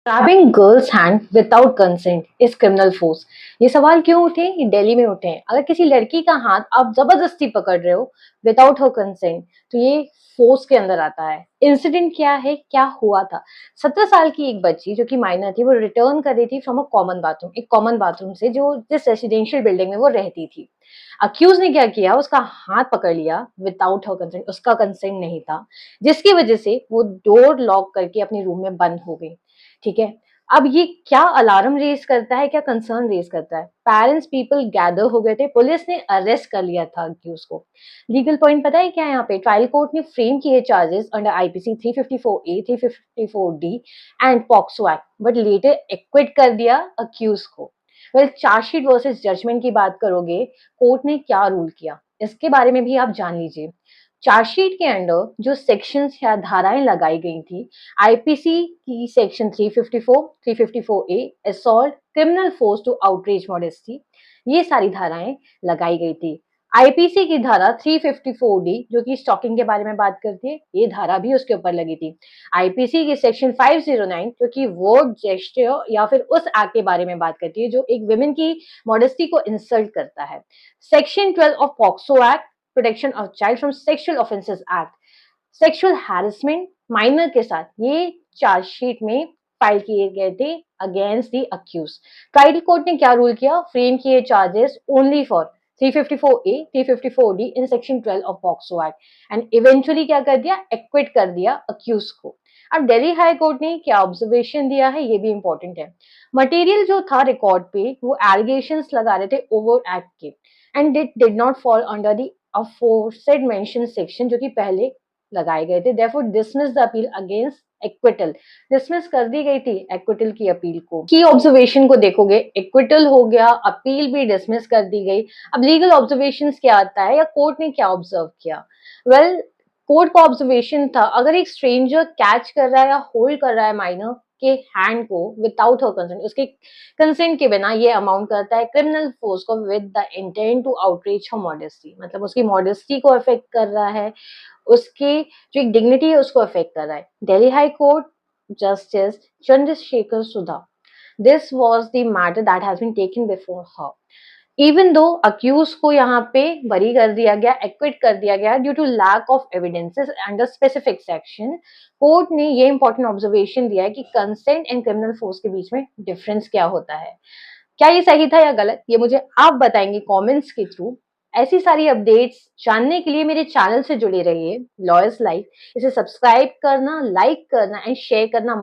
Grabbing girls hand without consent is criminal force. ये सवाल क्यों उठे? ये दिल्ली में उठे हैं। अगर किसी लड़की का हाथ आप जबरदस्ती पकड़ रहे हो विदाउट हर कंसेंट, तो ये फोर्स के अंदर आता है। इंसिडेंट क्या है, क्या हुआ था? 17 साल की एक बच्ची जो कि माइनर थी, वो रिटर्न कर रही थी फ्रॉम अ कॉमन बाथरूम, एक कॉमन बाथरूम से जो जिस रेसिडेंशियल बिल्डिंग में वो रहती थी। अक्यूज ने क्या किया, उसका हाथ पकड़ लिया विदाउट हर कंसेंट, उसका कंसेंट नहीं था, जिसकी वजह से वो डोर लॉक करके अपने रूम में बंद हो गई। ठीक है। अब ये क्या अलार्म रेज करता है, क्या कंसर्न रेज करता है? पेरेंट्स पीपल गैदर हो गए थे, पुलिस ने अरेस्ट कर लिया था अक्यूज को। लीगल पॉइंट पता है क्या है यहाँ पे? ट्रायल कोर्ट ने फ्रेम किए charges under IPC 354A 354D and POCSO act, but later equity कर दिया अक्यूज को। वेल, चार्जशीट वर्सेस जजमेंट की बात करोगे, कोर्ट ने क्या रूल किया इसके बारे में भी आप जान लीजिए। चार्जशीट के अंडर जो सेक्शंस या धाराएं लगाई गई थी, आईपीसी की section 354, 354A, assault, criminal force to outreach modesty, ये सारी धाराएं लगाई गई थी। आईपीसी की धारा 354D जो कि स्टॉकिंग के बारे में बात करती है, ये धारा भी उसके ऊपर लगी थी। आईपीसी की सेक्शन 509 जो कि वर्ड जेस्चर या फिर उस एक्ट के बारे में बात करती है जो एक विमेन की मॉडेस्टी को इंसल्ट करता है। Section 12 of POCSO act, protection of child from sexual offences act, sexual harassment minor के साथ, ये चार्जशीट में फाइल किए गए थे against the accused. Trial court ने क्या रूल किया? फ्रेम किए charges only for 354A 354D in section 12 of POCSO act and eventually क्या कर दिया? एक्विट कर दिया अक्यूज को। अब दिल्ली हाई कोर्ट ने क्या ऑब्जर्वेशन दिया है, ये भी इंपॉर्टेंट है। मटेरियल जो था रिकॉर्ड पे, वो एलिगेशंस लगा रहे थे ओवर एक्ट के, and it did not fall under the aforesaid mention section जो कि पहले लगाए गए थे। Therefore dismiss the appeal against acquittal, dismiss कर दी गई थी एक्विटल की अपील को। की ऑब्जर्वेशन को देखोगे, एक्विटल हो गया, अपील भी डिसमिस कर दी गई। अब लीगल ऑब्जर्वेशंस क्या आता है या कोर्ट ने क्या ऑब्जर्व किया? वेल, कोर्ट का ऑब्जर्वेशन था, अगर एक स्ट्रेंजर कैच कर रहा है या होल्ड कर रहा है माइनर के हैंड को विदाउट हर कंसेंट, उसके कंसेंट के बिना, ये अमाउंट करता है क्रिमिनल फोर्स को with the intent to outreach her modesty, मतलब उसकी मॉडेस्टी को अफेक्ट कर रहा है, उसकी जो एक डिग्निटी है उसको अफेक्ट कर रहा है। Delhi high court justice Chandrashekhar Sudha, this was the matter that has been taken before her. Even though accused को यहाँ पे बरी कर दिया गया, एक्विट कर दिया गया due to lack of evidences under specific section, court ने ये इंपॉर्टेंट ऑब्जर्वेशन दिया है कि कंसेंट एंड क्रिमिनल फोर्स के बीच में डिफरेंस क्या होता है। क्या ये सही था या गलत, ये मुझे आप बताएंगे कमेंट्स के थ्रू। ऐसी सारी अपडेट्स जानने के लिए मेरे चैनल से जुड़े रहिए, लॉयर्स लाइफ। इसे सब्सक्राइब करना, लाइक करना एंड शेयर करना